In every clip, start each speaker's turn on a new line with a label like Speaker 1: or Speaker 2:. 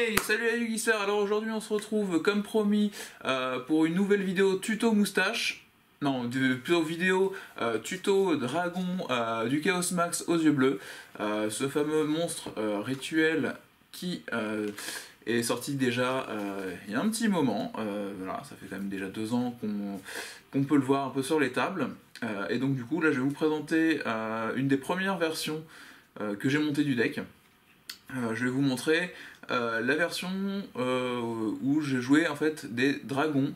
Speaker 1: Hey, salut les Guisseurs. Alors aujourd'hui on se retrouve comme promis pour une nouvelle vidéo tuto moustache. Non, plutôt vidéo tuto dragon du Chaos Max aux yeux bleus. Ce fameux monstre rituel qui est sorti déjà il y a un petit moment. Voilà, ça fait quand même déjà 2 ans qu'on peut le voir un peu sur les tables. Et donc du coup là je vais vous présenter une des premières versions que j'ai montées du deck. Je vais vous montrer la version où j'ai joué en fait des dragons,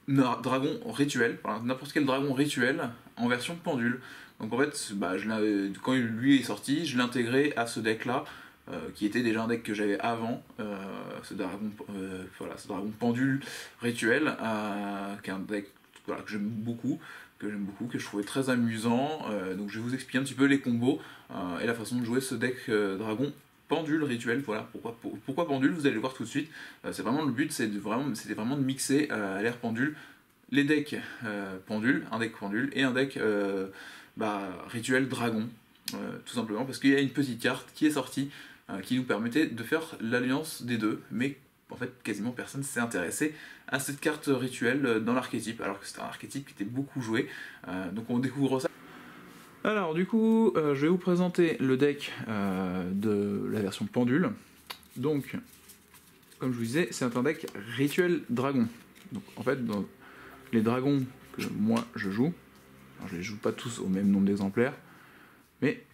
Speaker 1: dragons rituels, n'importe quel dragon rituel en version pendule. Donc en fait, quand lui est sorti, je l'ai intégré à ce deck là, qui était déjà un deck que j'avais avant, ce dragon, ce dragon pendule rituel, qui est un deck voilà, que j'aime beaucoup, que je trouvais très amusant. Donc je vais vous expliquer un petit peu les combos et la façon de jouer ce deck dragon pendule rituel. Voilà, pourquoi pendule, vous allez le voir tout de suite. C'est vraiment le but, c'était vraiment de mixer à l'ère pendule les decks pendule, un deck pendule et un deck rituel dragon. Tout simplement parce qu'il y a une petite carte qui est sortie qui nous permettait de faire l'alliance des deux, mais en fait quasiment personne s'est intéressé à cette carte rituelle dans l'archétype, alors que c'était un archétype qui était beaucoup joué. Donc on découvre ça. Alors du coup, je vais vous présenter le deck de la version pendule. Donc, comme je vous disais, c'est un deck rituel dragon. Donc en fait, dans les dragons que moi je joue, alors je les joue pas tous au même nombre d'exemplaires, mais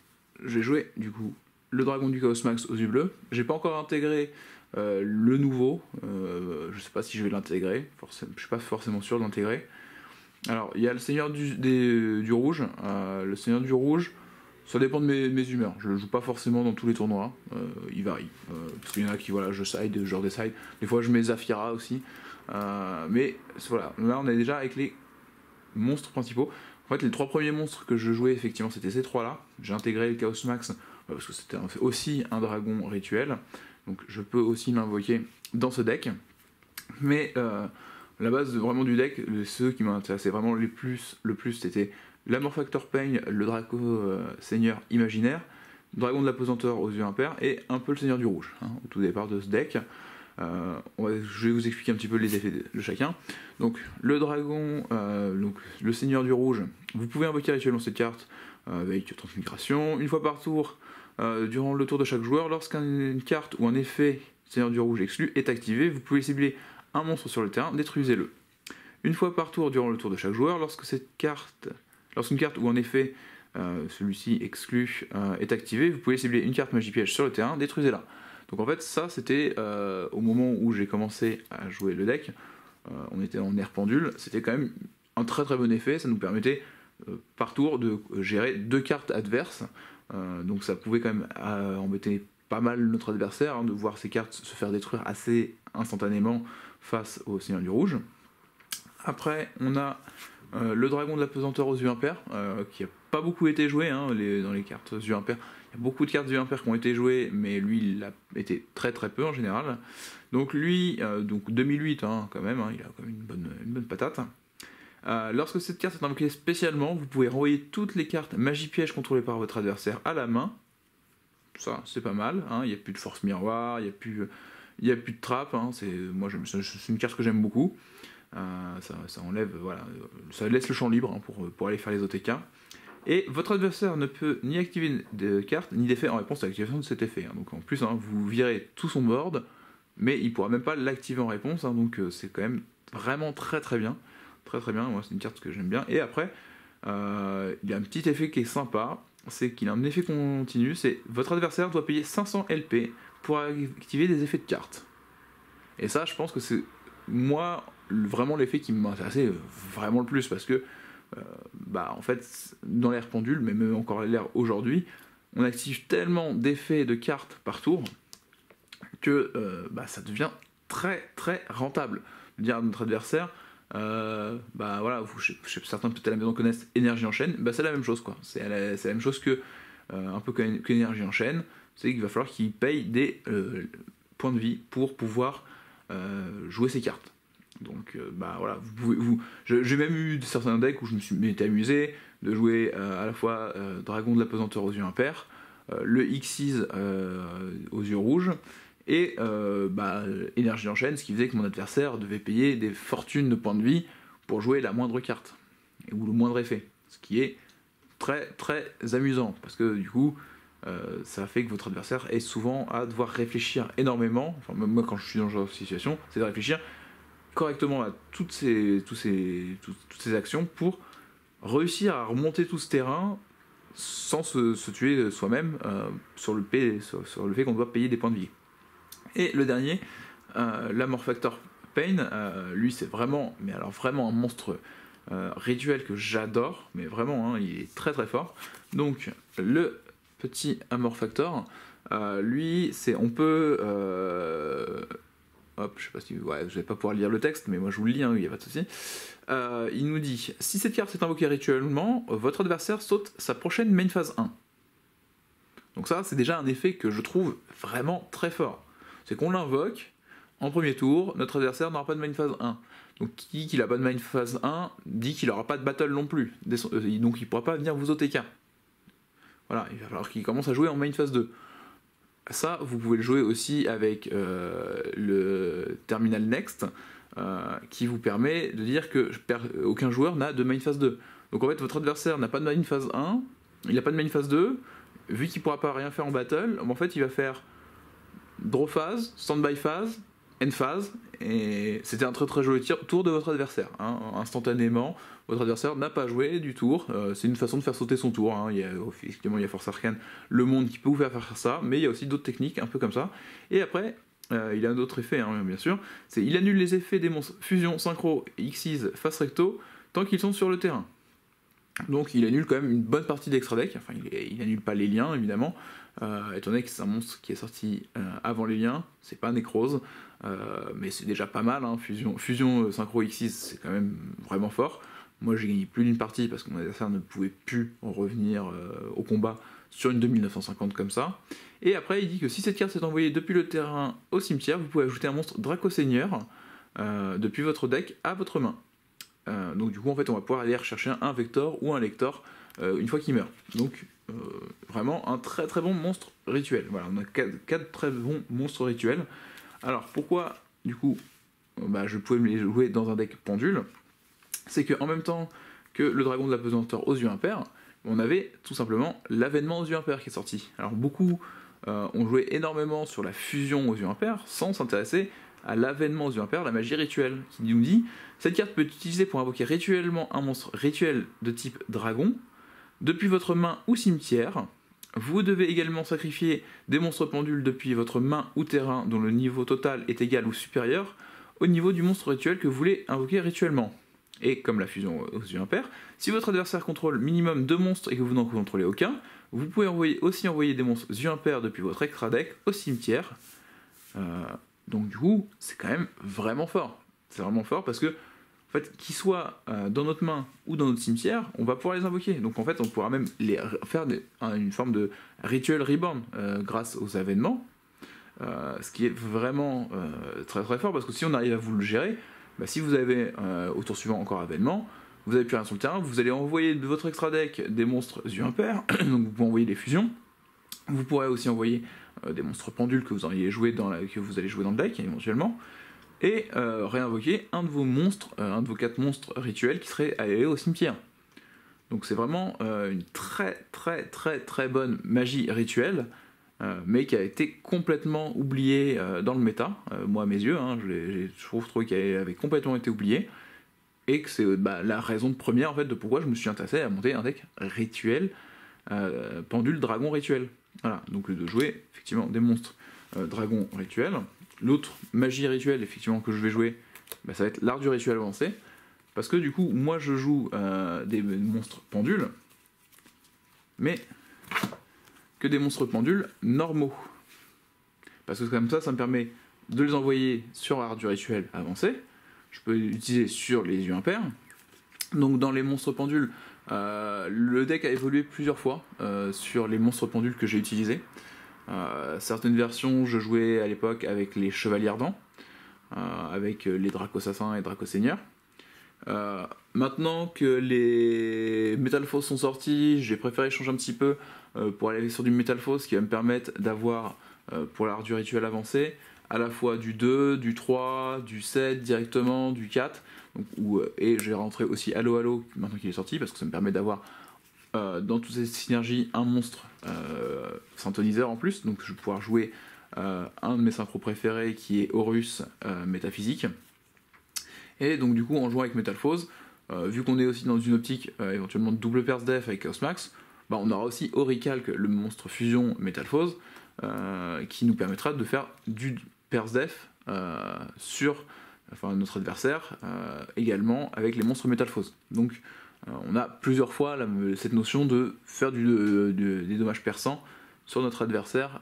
Speaker 1: je vais jouer du coup le dragon du Chaos Max aux yeux bleus. J'ai pas encore intégré le nouveau, je sais pas si je vais l'intégrer, je suis pas forcément sûr de l'intégrer. Alors il y a le Seigneur du Rouge, le Seigneur du Rouge, ça dépend de mes humeurs, je le joue pas forcément dans tous les tournois, il varie, parce qu'il y en a qui, voilà, je side, je redeside, des fois je mets Zafira aussi, mais voilà, là on est déjà avec les monstres principaux. En fait les 3 premiers monstres que je jouais effectivement c'était ces 3 là, j'ai intégré le Chaos Max, parce que c'était aussi un dragon rituel, donc je peux aussi l'invoquer dans ce deck, mais la base vraiment du deck, ceux qui m'intéressaient vraiment le plus c'était l'Amor Factor Pain, le Draco Seigneur Imaginaire, Dragon de la Pesanteur aux yeux impairs et un peu le Seigneur du Rouge, au tout départ de ce deck. Je vais vous expliquer un petit peu les effets de chacun. Donc le dragon, donc le Seigneur du Rouge, vous pouvez invoquer rituellement cette carte avec transmigration, une fois par tour, durant le tour de chaque joueur, lorsqu'une carte ou un effet Seigneur du Rouge exclu est activé, vous pouvez cibler un monstre sur le terrain, détruisez-le. Une fois par tour durant le tour de chaque joueur, lorsqu'une carte ou un effet, celui-ci exclu, est activé, vous pouvez cibler une carte magie piège sur le terrain, détruisez-la. Donc en fait ça c'était au moment où j'ai commencé à jouer le deck, on était en air pendule, c'était quand même un très très bon effet, ça nous permettait par tour de gérer 2 cartes adverses, donc ça pouvait quand même embêter pas mal notre adversaire, de voir ses cartes se faire détruire assez instantanément face au Seigneur du Rouge. Après on a le Dragon de la Pesanteur aux yeux impairs, qui n'a pas beaucoup été joué dans les cartes aux yeux impairs. Il y a beaucoup de cartes yeux impairs qui ont été jouées, mais lui il a été très très peu en général. Donc lui, donc 2008 quand même, il a quand même une bonne patate. Lorsque cette carte est invoquée spécialement, vous pouvez renvoyer toutes les cartes magie piège contrôlées par votre adversaire à la main. Ça c'est pas mal, il n'y a plus de force miroir, il n'y a plus de trappe, c'est une carte que j'aime beaucoup. Ça enlève, voilà, ça laisse le champ libre pour aller faire les OTK. Et votre adversaire ne peut ni activer de carte ni d'effet en réponse à l'activation de cet effet. Donc en plus, vous virez tout son board, mais il ne pourra même pas l'activer en réponse. Donc c'est quand même vraiment très très bien. Très très bien, moi c'est une carte que j'aime bien. Et après, il y a un petit effet qui est sympa, c'est qu'il a un effet continu, c'est votre adversaire doit payer 500 LP pour activer des effets de cartes. Et ça, je pense que c'est moi vraiment l'effet qui m'intéressait vraiment le plus, parce que en fait dans l'ère pendule, mais même encore l'ère aujourd'hui, on active tellement d'effets de cartes par tour que ça devient très très rentable de dire à notre adversaire voilà, certains peut-être à la maison connaissent énergie en chaîne, c'est la même chose quoi, c'est la même chose que un peu qu'énergie en chaîne, c'est qu'il va falloir qu'il paye des points de vie pour pouvoir jouer ses cartes. Donc voilà, j'ai même eu certains decks où je me suis amusé de jouer à la fois Dragon de la Pesanteur aux yeux impairs, le Xyz aux yeux rouges, et énergie en chaîne, ce qui faisait que mon adversaire devait payer des fortunes de points de vie pour jouer la moindre carte, ou le moindre effet, ce qui est très très amusant, parce que du coup, ça fait que votre adversaire est souvent à devoir réfléchir énormément, enfin même moi quand je suis dans ce genre de situation, c'est de réfléchir correctement à toutes ces actions pour réussir à remonter tout ce terrain sans se tuer soi-même sur le fait qu'on doit payer des points de vie. Et le dernier, l'Amor Factor Pain, lui c'est vraiment, mais alors vraiment un monstre rituel que j'adore, mais vraiment, hein, il est très très fort. Donc le petit Amor Factor, lui, on peut... hop, je sais pas si... Ouais, je vais pas pouvoir lire le texte, mais moi je vous le lis, hein, il n'y a pas de souci. Il nous dit, si cette carte est invoquée rituellement, votre adversaire saute sa prochaine main phase 1. Donc ça, c'est déjà un effet que je trouve vraiment très fort. C'est qu'on l'invoque, en premier tour, notre adversaire n'aura pas de main phase 1. Donc qui dit qu'il n'a pas de main phase 1, dit qu'il n'aura pas de battle non plus. Donc il ne pourra pas venir vous OTK. Voilà, il va falloir qu'il commence à jouer en main phase 2. Ça, vous pouvez le jouer aussi avec le Terminal Next, qui vous permet de dire que aucun joueur n'a de main phase 2. Donc en fait, votre adversaire n'a pas de main phase 1, il n'a pas de main phase 2, vu qu'il ne pourra pas rien faire en battle, en fait il va faire draw phase, standby phase, end phase, et c'était un très très joli tour de votre adversaire. Hein. Instantanément, votre adversaire n'a pas joué du tour, c'est une façon de faire sauter son tour. Hein. Effectivement, il y a Force Arcane, le monde qui peut vous faire ça, mais il y a aussi d'autres techniques un peu comme ça. Et après, il a un autre effet, hein, bien sûr, c'est il annule les effets des monstres fusion, synchro, xyz, face recto, tant qu'ils sont sur le terrain. Donc il annule quand même une bonne partie d'extra deck, enfin il annule pas les liens évidemment, étant donné que c'est un monstre qui est sorti avant les liens, c'est pas Necrose, mais c'est déjà pas mal, hein. Fusion synchro X6 c'est quand même vraiment fort. Moi j'ai gagné plus d'une partie parce que mon adversaire ne pouvait plus en revenir au combat sur une 2950 comme ça. Et après il dit que si cette carte est envoyée depuis le terrain au cimetière, vous pouvez ajouter un monstre Draco Seigneur depuis votre deck à votre main. Donc du coup en fait on va pouvoir aller rechercher un Vector ou un Lector une fois qu'il meurt. Donc vraiment un très très bon monstre rituel. Voilà, on a 4 très bons monstres rituels. Alors pourquoi du coup je pouvais me les jouer dans un deck pendule? C'est qu'en même temps que le dragon de la pesanteur aux yeux impairs, on avait tout simplement l'avènement aux yeux impairs qui est sorti. Alors beaucoup ont joué énormément sur la fusion aux yeux impairs sans s'intéresser à l'avènement aux yeux impairs, la magie rituelle, qui nous dit cette carte peut être utilisée pour invoquer rituellement un monstre rituel de type dragon depuis votre main ou cimetière. Vous devez également sacrifier des monstres pendules depuis votre main ou terrain dont le niveau total est égal ou supérieur au niveau du monstre rituel que vous voulez invoquer rituellement. Et comme la fusion aux yeux impairs, si votre adversaire contrôle minimum 2 monstres et que vous n'en contrôlez aucun, vous pouvez aussi envoyer des monstres yeux impairs depuis votre extra deck au cimetière. Donc du coup, c'est quand même vraiment fort. C'est vraiment fort parce que, en fait, qu'ils soient dans notre main ou dans notre cimetière, on va pouvoir les invoquer. Donc en fait, on pourra même faire une forme de rituel reborn grâce aux avènements, ce qui est vraiment très très fort parce que si on arrive à vous le gérer, si vous avez au tour suivant encore avènement, vous n'avez plus rien sur le terrain, vous allez envoyer de votre extra deck des monstres yeux impairs, donc vous pouvez envoyer des fusions. Vous pourrez aussi envoyer des monstres pendules que vous allez jouer dans le deck éventuellement, et réinvoquer un de vos monstres, un de vos 4 monstres rituels qui serait allé au cimetière. Donc c'est vraiment une très très très très bonne magie rituelle, mais qui a été complètement oubliée dans le méta. Moi à mes yeux, hein, j'ai trouvé qu'elle avait complètement été oubliée, et que c'est la raison première en fait de pourquoi je me suis intéressé à monter un deck rituel, pendule dragon rituel. Voilà, donc de jouer effectivement des monstres dragon rituel. L'autre magie rituelle effectivement que je vais jouer, ça va être l'art du rituel avancé, parce que du coup moi je joue des monstres pendules, mais que des monstres pendules normaux, parce que comme ça me permet de les envoyer sur l'art du rituel avancé. Je peux l'utiliser sur les yeux impairs. Donc dans les monstres pendules, le deck a évolué plusieurs fois sur les monstres pendules que j'ai utilisés. Certaines versions, je jouais à l'époque avec les chevaliers ardents, avec les dracos assassins et dracos seigneurs. Maintenant que les Metalfos sont sortis, j'ai préféré changer un petit peu pour aller sur du Metalfos qui va me permettre d'avoir, pour l'art du rituel avancé, à la fois du 2, du 3, du 7 directement, du 4. Donc, et j'ai rentré aussi Halo Halo maintenant qu'il est sorti parce que ça me permet d'avoir dans toutes ces synergies un monstre synthoniseur en plus. Donc je vais pouvoir jouer un de mes synchros préférés qui est Horus Métaphysique. Et donc du coup en jouant avec Metalfos, vu qu'on est aussi dans une optique éventuellement de double Perce Def avec Chaos Max, bah, on aura aussi Orichalque, le monstre fusion Metalfos, qui nous permettra de faire du Perce Def sur notre adversaire également avec les monstres Metalfos. Donc on a plusieurs fois cette notion de faire des dommages perçants sur notre adversaire,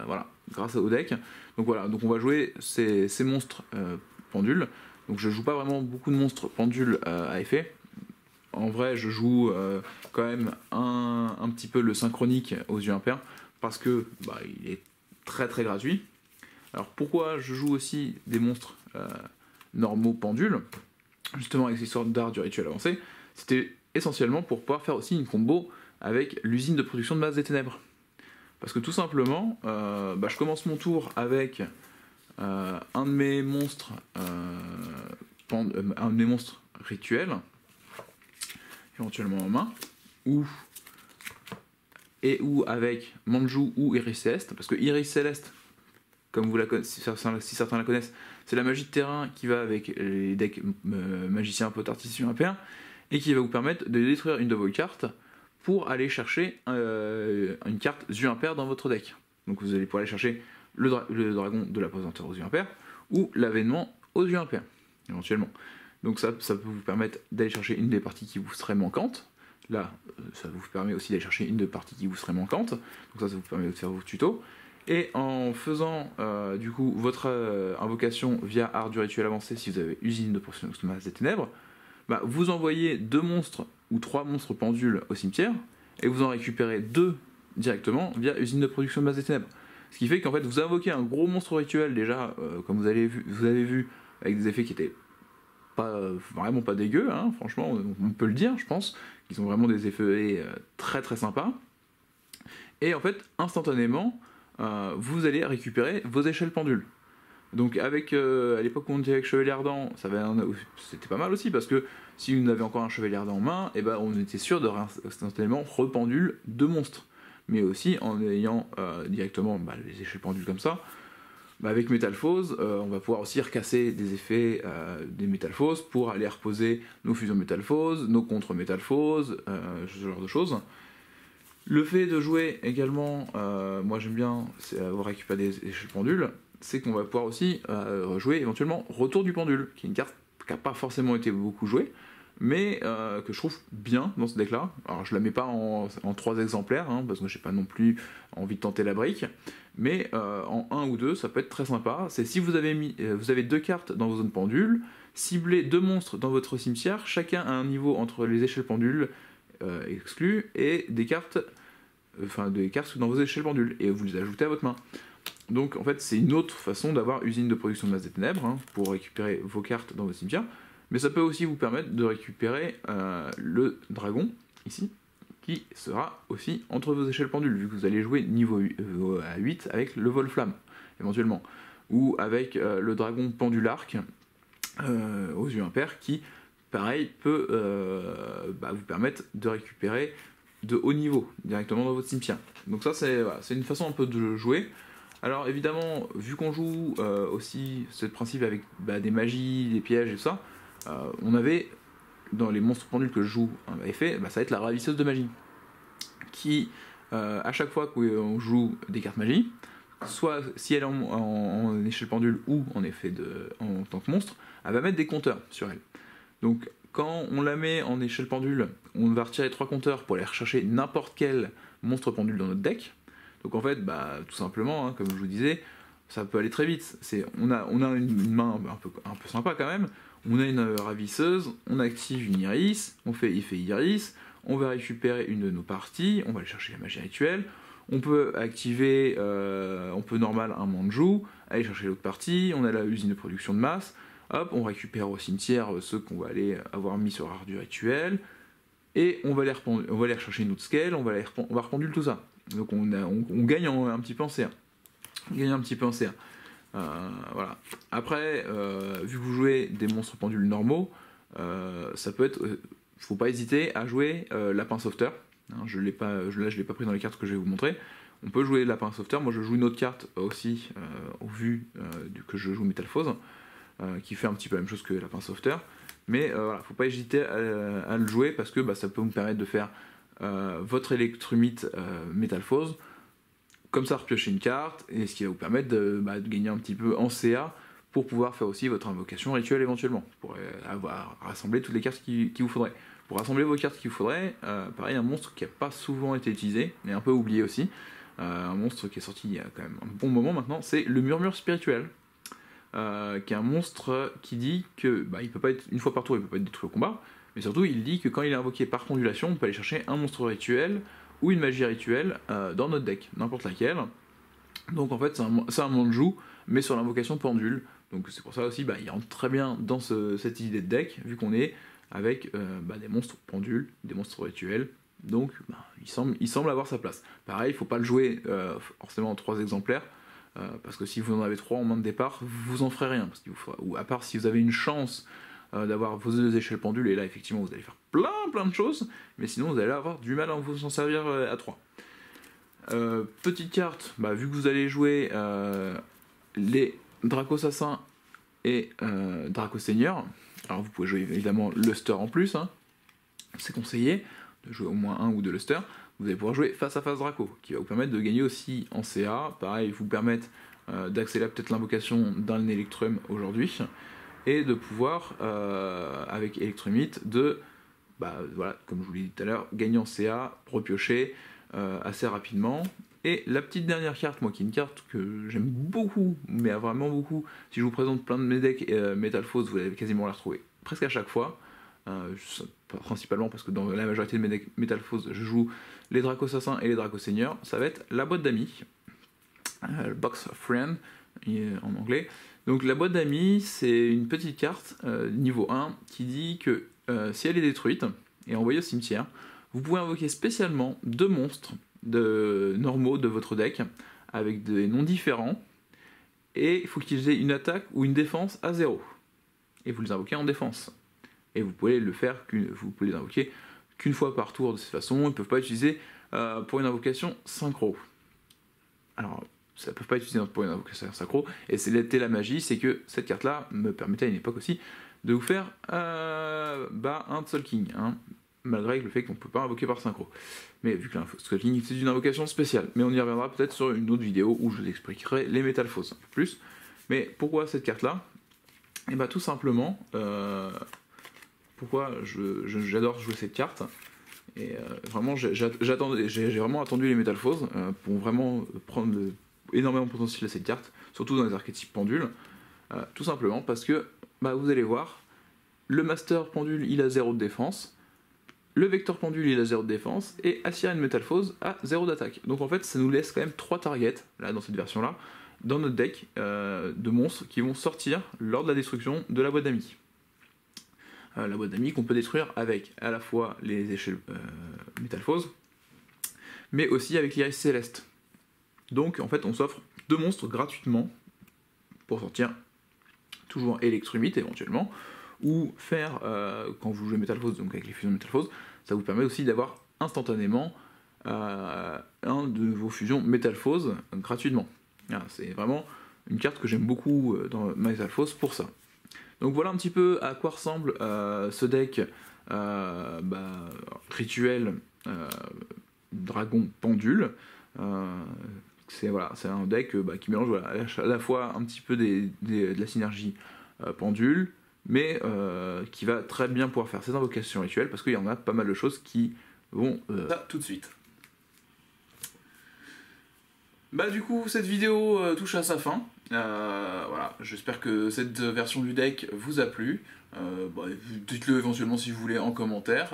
Speaker 1: voilà, grâce au deck. Donc voilà, donc on va jouer ces monstres pendules. Donc je joue pas vraiment beaucoup de monstres pendules à effet. En vrai, je joue quand même un petit peu le synchronique aux yeux impairs parce que bah, il est très très gratuit. Alors pourquoi je joue aussi des monstres normaux pendules, justement avec ces sortes d'art du rituel avancé, c'était essentiellement pour pouvoir faire aussi une combo avec l'usine de production de masse des ténèbres. Parce que tout simplement, je commence mon tour avec un de mes monstres rituels, éventuellement en main, ou avec Manju ou Iris Céleste, parce que Iris Céleste, comme vous la connaissez, si certains la connaissent, c'est la magie de terrain qui va avec les decks magiciens, potarticiens impairs, et qui va vous permettre de détruire une de vos cartes pour aller chercher une carte yeux impairs dans votre deck. Donc vous allez pouvoir aller chercher le dragon de l'apesanteur aux yeux impairs, ou l'avènement aux yeux impairs, éventuellement. Donc ça peut vous permettre d'aller chercher une des parties qui vous serait manquante. Là, ça vous permet aussi d'aller chercher une des parties qui vous serait manquante. Donc ça vous permet de faire vos tutos. Et en faisant du coup votre invocation via art du rituel avancé, si vous avez usine de production de masse des ténèbres, bah, vous envoyez 2 monstres ou 3 monstres pendules au cimetière, et vous en récupérez 2 directement via usine de production de masse des ténèbres. Ce qui fait qu'en fait vous invoquez un gros monstre rituel déjà, comme vous avez vu, avec des effets qui étaient vraiment pas dégueux, hein, franchement, on peut le dire, je pense, qu'ils sont vraiment des effets très très sympas. Et en fait, instantanément, vous allez récupérer vos échelles pendules. Donc à l'époque où on était avec Chevalier Ardent, c'était pas mal aussi, parce que si vous avez encore un Chevalier Ardent en main, et ben on était sûr de instantanément rependule 2 monstres. Mais aussi en ayant directement les échelles pendules comme ça, avec Metalfos, on va pouvoir aussi recasser des effets des Metalfos pour aller reposer nos fusions Metalfos, nos contre Metalfos, ce genre de choses. Le fait de jouer également, moi j'aime bien récupérer des échelles pendules, c'est qu'on va pouvoir aussi jouer éventuellement Retour du pendule, qui est une carte qui n'a pas forcément été beaucoup jouée, mais que je trouve bien dans ce deck là. Alors je la mets pas en 3 exemplaires, hein, parce que j'ai pas non plus envie de tenter la brique, mais en 1 ou 2 ça peut être très sympa. C'est si vous avez 2 cartes dans vos zones pendules, ciblez 2 monstres dans votre cimetière, chacun a un niveau entre les échelles pendules exclues et des cartes dans vos échelles pendules, et vous les ajoutez à votre main. Donc en fait c'est une autre façon d'avoir usine de production de masse des ténèbres, hein, pour récupérer vos cartes dans vos cimetières. Mais ça peut aussi vous permettre de récupérer le dragon, ici, qui sera aussi entre vos échelles pendules, vu que vous allez jouer niveau 8 avec le vol flamme, éventuellement. Ou avec le dragon pendularque aux yeux impairs, qui, pareil, peut vous permettre de récupérer de haut niveau, directement dans votre cimetière. Donc ça, c'est une façon un peu de jouer. Alors évidemment, vu qu'on joue aussi ce principe avec des magies, des pièges et tout ça, on avait, dans les monstres pendules que je joue à effet, ça va être la ravisseuse de magie, qui, à chaque fois qu'on joue des cartes magie, soit si elle est en échelle pendule ou en tant que monstre, elle va mettre des compteurs sur elle. Donc quand on la met en échelle pendule, on va retirer 3 compteurs pour aller rechercher n'importe quel monstre pendule dans notre deck. Donc en fait, tout simplement, hein, comme je vous disais, ça peut aller très vite. On a une main un peu sympa quand même. On a une ravisseuse, on active une iris, on fait effet iris, on va récupérer une de nos parties, on va aller chercher la magie rituelle, on peut activer, on peut normal un manju, aller chercher l'autre partie, on a la usine de production de masse, Hop, on récupère au cimetière ceux qu'on va aller avoir mis sur l'art du rituel, et on va aller rechercher une autre scale, on va rependule tout ça. Donc on gagne un petit peu en CA. On gagne un petit peu en CA. Voilà. Après, vu que vous jouez des monstres pendules normaux, ça peut être... faut pas hésiter à jouer Lapin Sauveteur. Hein, je l'ai pas pris dans les cartes que je vais vous montrer. On peut jouer Lapin Sauveteur. Moi je joue une autre carte aussi, au vu que je joue Métalphose, qui fait un petit peu la même chose que Lapin Sauveteur. Mais voilà, faut pas hésiter à le jouer parce que ça peut vous permettre de faire votre Electrumite Métalphose, comme ça repiocher une carte, et ce qui va vous permettre de gagner un petit peu en CA pour pouvoir faire aussi votre invocation rituelle éventuellement, pour avoir rassemblé toutes les cartes qu'il vous faudrait. Pour rassembler vos cartes qu'il vous faudrait, pareil, un monstre qui n'a pas souvent été utilisé, mais un peu oublié aussi, un monstre qui est sorti il y a quand même un bon moment maintenant, c'est le Murmure Spirituel, qui est un monstre qui dit que il peut pas être, une fois par tour, il peut pas être détruit au combat, mais surtout il dit que quand il est invoqué par pendulation, on peut aller chercher un monstre rituel ou une magie rituelle dans notre deck, n'importe laquelle. Donc en fait c'est un manjou, mais sur l'invocation pendule. Donc c'est pour ça aussi, il rentre très bien dans cette idée de deck, vu qu'on est avec des monstres pendules, des monstres rituels. Donc il semble avoir sa place. Pareil, il ne faut pas le jouer forcément en 3 exemplaires, parce que si vous en avez 3 en main de départ, vous en ferez rien. Parce qu'il vous faudra, ou à part si vous avez une chance d'avoir vos 2 échelles pendules, et là effectivement vous allez faire plein de choses, mais sinon vous allez avoir du mal à vous en servir à 3. Petite carte, vu que vous allez jouer les Draco-Assassin et Draco-Seigneur, alors vous pouvez jouer évidemment Luster en plus, hein. C'est conseillé de jouer au moins 1 ou 2 Luster. Vous allez pouvoir jouer face à face Draco, qui va vous permettre de gagner aussi en CA, pareil, vous permettre d'accélérer peut-être l'invocation d'un Electrum aujourd'hui, et de pouvoir, avec Electrumite, voilà, comme je vous l'ai dit tout à l'heure, gagner en CA, repiocher assez rapidement. Et la petite dernière carte, moi qui est une carte que j'aime beaucoup, mais vraiment beaucoup, si je vous présente plein de mes decks Métalphose, vous allez quasiment la retrouver presque à chaque fois, principalement parce que dans la majorité de mes decks Métalphose, je joue les Draco-Assassins et les Draco-Seigneurs, ça va être la boîte d'amis, Box of Friend en anglais. Donc la boîte d'amis, c'est une petite carte niveau 1 qui dit que si elle est détruite et envoyée au cimetière, vous pouvez invoquer spécialement 2 monstres normaux de votre deck avec des noms différents, et il faut qu'ils aient une attaque ou une défense à 0. Et vous les invoquez en défense. Et vous pouvez les invoquer qu'une fois par tour de cette façon. Ils ne peuvent pas utiliser pour une invocation synchro. Alors, ça ne peut pas être utilisé pour une invocation synchro, et c'était la magie, c'est que cette carte-là me permettait à une époque aussi de vous faire un Soul King, hein, malgré le fait qu'on ne peut pas invoquer par synchro. Mais vu que Soul King c'est une invocation spéciale, mais on y reviendra peut-être sur une autre vidéo où je vous expliquerai les Métalphoses un peu plus. Mais pourquoi cette carte-là? Et tout simplement, pourquoi j'adore jouer cette carte. Et vraiment, j'ai vraiment attendu les Métalphoses pour vraiment prendre énormément de potentiel à cette carte, surtout dans les archétypes pendules, tout simplement parce que vous allez voir, le Master Pendule il a 0 de défense, le Vecteur Pendule il a 0 de défense, et Assyrian Métalphose a 0 d'attaque. Donc en fait ça nous laisse quand même 3 targets, là dans cette version là, dans notre deck de monstres qui vont sortir lors de la destruction de la boîte d'amis. La boîte d'amis qu'on peut détruire avec à la fois les échelles Métalphose, mais aussi avec l'Iris Céleste. Donc en fait on s'offre 2 monstres gratuitement pour sortir toujours Electrumite éventuellement, ou faire, quand vous jouez Métalphose, donc avec les fusions Métalphose, ça vous permet aussi d'avoir instantanément un de vos fusions Métalphose gratuitement. C'est vraiment une carte que j'aime beaucoup dans Métalphose pour ça. Donc voilà un petit peu à quoi ressemble ce deck rituel dragon pendule. C'est un deck qui mélange à la fois un petit peu de la synergie pendule, mais qui va très bien pouvoir faire ses invocations rituelles, parce qu'il y en a pas mal de choses qui vont... Ça tout de suite. Du coup, cette vidéo touche à sa fin. Voilà, j'espère que cette version du deck vous a plu. Dites-le éventuellement si vous voulez en commentaire.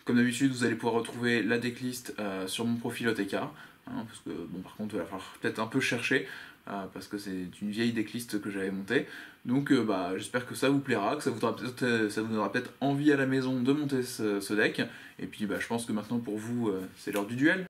Speaker 1: Comme d'habitude, vous allez pouvoir retrouver la decklist sur mon profil OTK. Parce que par contre il va falloir peut-être un peu chercher. parce que c'est une vieille decklist que j'avais montée. Donc bah, j'espère que ça vous plaira, que ça vous donnera peut-être envie à la maison de monter ce deck. Et puis bah, je pense que maintenant pour vous, c'est l'heure du duel.